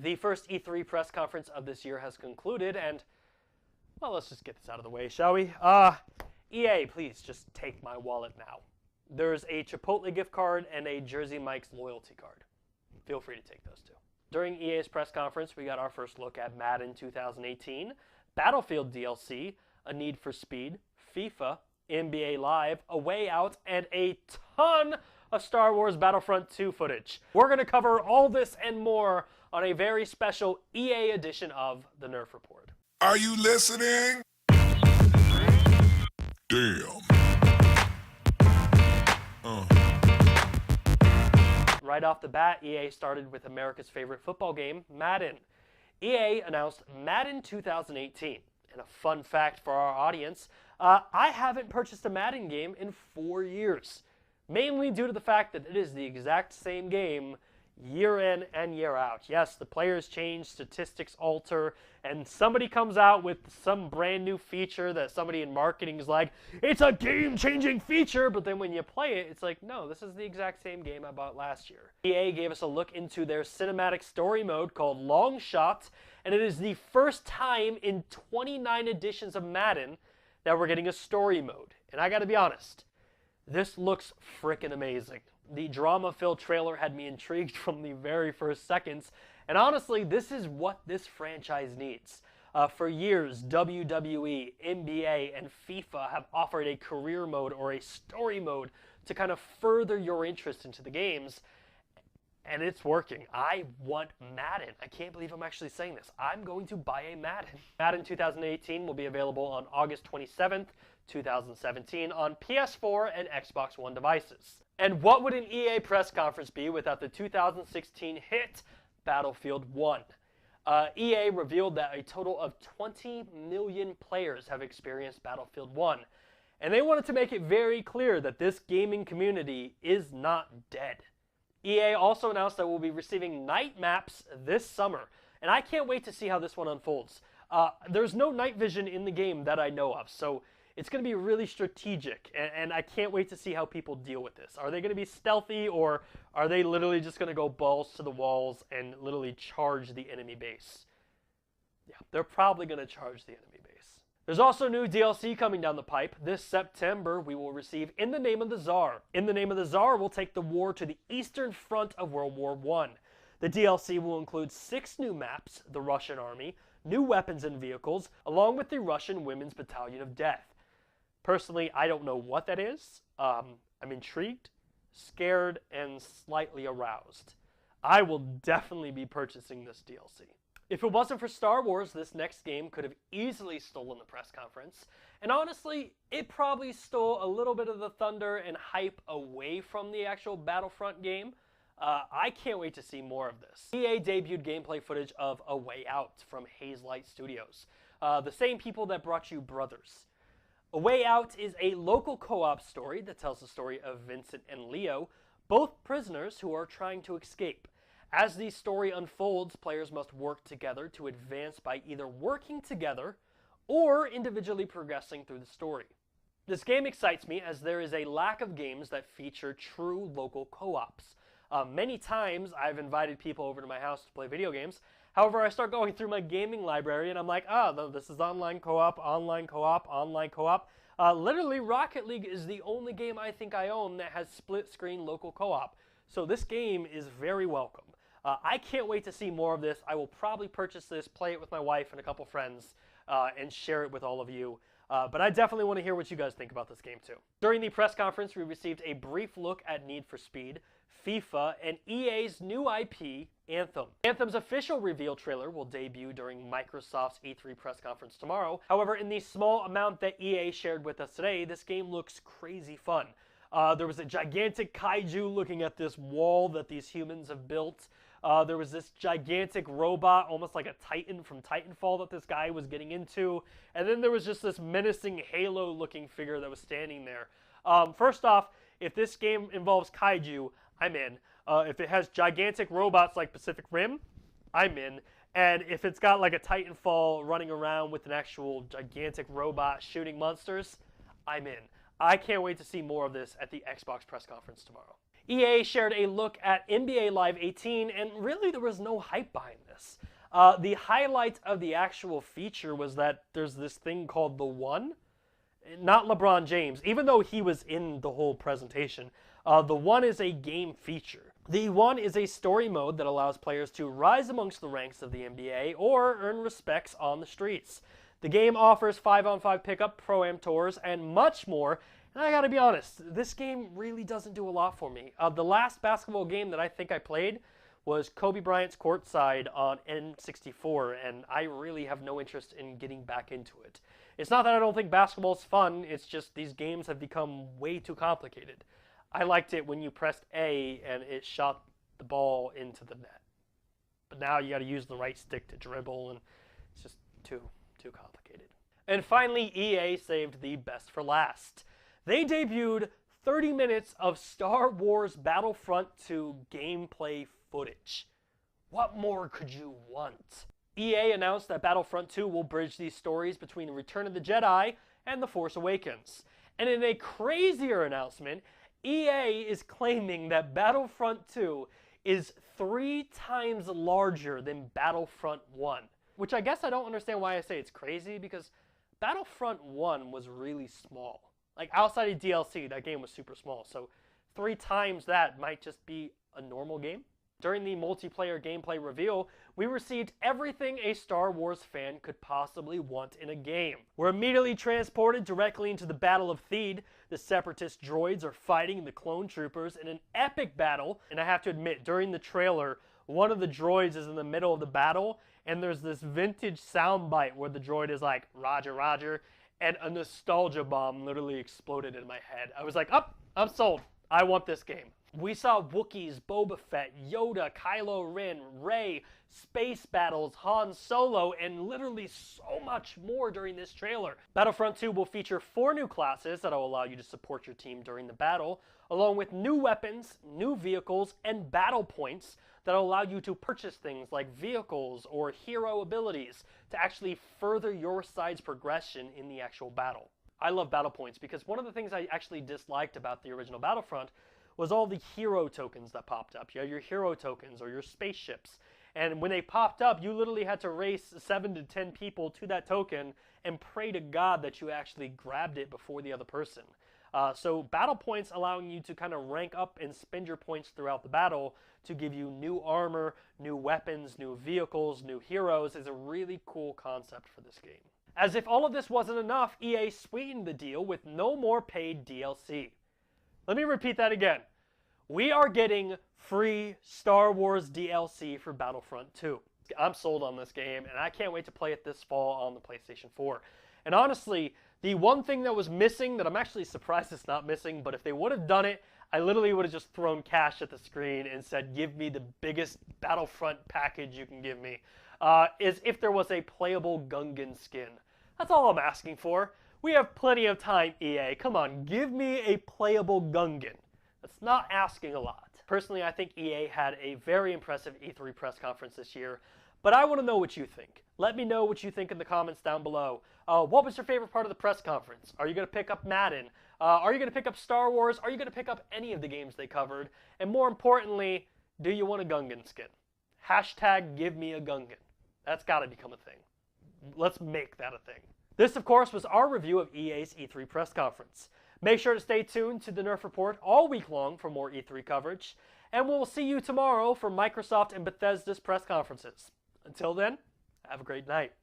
The first E3 press conference of this year has concluded, and, well, let's just get this out of the way, shall we? EA, please just take my wallet now. There's a Chipotle gift card and a Jersey Mike's loyalty card. Feel free to take those two. During EA's press conference, we got our first look at Madden 2018, Battlefield DLC, A Need for Speed, FIFA, NBA Live, A Way Out, and a ton of Star Wars Battlefront II footage. We're going to cover all this and more on a very special EA edition of the Nerf Report. Are you listening? Damn. Right off the bat, EA started with America's favorite football game, Madden. EA announced Madden 2018. And a fun fact for our audience, I haven't purchased a Madden game in 4 years. Mainly due to the fact that it is the exact same game year in and year out. Yes, the players change, statistics alter, and somebody comes out with some brand new feature that somebody in marketing is like, it's a game-changing feature, but then when you play it, it's like, no, this is the exact same game I bought last year. EA gave us a look into their cinematic story mode called Long Shot, and it is the first time in 29 editions of Madden that we're getting a story mode. And I gotta be honest, this looks frickin' amazing. The drama-filled trailer had me intrigued from the very first seconds, and honestly, this is what this franchise needs. For years, WWE, NBA, and FIFA have offered a career mode or a story mode to kind of further your interest into the games, and it's working. I want Madden. I can't believe I'm actually saying this. I'm going to buy a Madden. Madden 2018 will be available on August 27th, 2017 on PS4 and Xbox One devices. And what would an EA press conference be without the 2016 hit Battlefield 1? EA revealed that a total of 20 million players have experienced Battlefield 1. And they wanted to make it very clear that this gaming community is not dead. EA also announced that we'll be receiving night maps this summer. And I can't wait to see how this one unfolds. There's no night vision in the game that I know of, so it's going to be really strategic, and I can't wait to see how people deal with this. Are they going to be stealthy, or are they literally just going to go balls to the walls and literally charge the enemy base? Yeah, they're probably going to charge the enemy base. There's also new DLC coming down the pipe. This September, we will receive In the Name of the Tsar. In the Name of the Tsar will take the war to the eastern front of World War I. The DLC will include 6 new maps, the Russian army, new weapons and vehicles, along with the Russian Women's Battalion of Death. Personally, I don't know what that is. I'm intrigued, scared, and slightly aroused. I will definitely be purchasing this DLC. If it wasn't for Star Wars, this next game could have easily stolen the press conference. And honestly, it probably stole a little bit of the thunder and hype away from the actual Battlefront game. I can't wait to see more of this. EA debuted gameplay footage of A Way Out from Hazelight Studios, the same people that brought you Brothers. A Way Out is a local co-op story that tells the story of Vincent and Leo, both prisoners who are trying to escape. As the story unfolds, players must work together to advance by either working together or individually progressing through the story. This game excites me as there is a lack of games that feature true local co-ops. Many times I've invited people over to my house to play video games. However, I start going through my gaming library and I'm like, this is online co-op, online co-op, online co-op. Literally, Rocket League is the only game I think I own that has split-screen local co-op. So this game is very welcome. I can't wait to see more of this. I will probably purchase this, play it with my wife and a couple friends, and share it with all of you. But I definitely want to hear what you guys think about this game too. During the press conference, we received a brief look at Need for Speed, FIFA, and EA's new IP, Anthem. Anthem's official reveal trailer will debut during Microsoft's E3 press conference tomorrow. However, in the small amount that EA shared with us today, this game looks crazy fun. There was a gigantic kaiju looking at this wall that these humans have built. There was this gigantic robot, almost like a Titan from Titanfall, that this guy was getting into. And then there was just this menacing Halo-looking figure that was standing there. First off, if this game involves kaiju, I'm in. If it has gigantic robots like Pacific Rim, I'm in. And if it's got like a Titanfall running around with an actual gigantic robot shooting monsters, I'm in. I can't wait to see more of this at the Xbox press conference tomorrow. EA shared a look at NBA Live 18, and really there was no hype behind this. The highlight of the actual feature was that there's this thing called the One. Not LeBron James, even though he was in the whole presentation. The One is a game feature. The One is a story mode that allows players to rise amongst the ranks of the NBA or earn respects on the streets. The game offers 5-on-5 pickup, pro-am tours, and much more. And I gotta be honest, this game really doesn't do a lot for me. The last basketball game that I think I played was Kobe Bryant's courtside on N64, and I really have no interest in getting back into it. It's not that I don't think basketball's fun, it's just these games have become way too complicated. I liked it when you pressed A and it shot the ball into the net. But now you gotta use the right stick to dribble, and it's just too complicated. And finally, EA saved the best for last. They debuted 30 minutes of Star Wars Battlefront II gameplay footage. What more could you want? EA announced that Battlefront II will bridge these stories between Return of the Jedi and The Force Awakens. And in a crazier announcement, EA is claiming that Battlefront II is 3 times larger than Battlefront 1. Which I guess I don't understand why I say it's crazy, because Battlefront 1 was really small. Like, outside of DLC, that game was super small, so 3 times that might just be a normal game. During the multiplayer gameplay reveal, we received everything a Star Wars fan could possibly want in a game. We're immediately transported directly into the Battle of Theed. The Separatist droids are fighting the clone troopers in an epic battle, and I have to admit, during the trailer, one of the droids is in the middle of the battle, and there's this vintage soundbite where the droid is like, "Roger, Roger," and a nostalgia bomb literally exploded in my head. I was like, I'm sold. I want this game. We saw Wookiees, Boba Fett, Yoda, Kylo Ren, Rey, space battles, Han Solo, and literally so much more during this trailer. Battlefront 2 will feature 4 new classes that will allow you to support your team during the battle, along with new weapons, new vehicles, and battle points that will allow you to purchase things like vehicles or hero abilities to actually further your side's progression in the actual battle. I love battle points because one of the things I actually disliked about the original Battlefront was all the hero tokens that popped up. You had your hero tokens or your spaceships. And when they popped up, you literally had to race 7 to 10 people to that token and pray to God that you actually grabbed it before the other person. So battle points allowing you to kind of rank up and spend your points throughout the battle to give you new armor, new weapons, new vehicles, new heroes is a really cool concept for this game. As if all of this wasn't enough, EA sweetened the deal with no more paid DLC. Let me repeat that again. We are getting free Star Wars DLC for Battlefront 2. I'm sold on this game, and I can't wait to play it this fall on the PlayStation 4. And honestly, the one thing that was missing, that I'm actually surprised it's not missing, but if they would have done it, I literally would have just thrown cash at the screen and said, give me the biggest Battlefront package you can give me, is if there was a playable Gungan skin. That's all I'm asking for. We have plenty of time, EA. Come on, give me a playable Gungan. That's not asking a lot. Personally, I think EA had a very impressive E3 press conference this year, but I want to know what you think. Let me know what you think in the comments down below. What was your favorite part of the press conference? Are you going to pick up Madden? Are you going to pick up Star Wars? Are you going to pick up any of the games they covered? And more importantly, do you want a Gungan skin? Hashtag give me a Gungan. That's got to become a thing. Let's make that a thing. This, of course, was our review of EA's E3 press conference. Make sure to stay tuned to the Nerf Report all week long for more E3 coverage, and we'll see you tomorrow for Microsoft and Bethesda's press conferences. Until then, have a great night.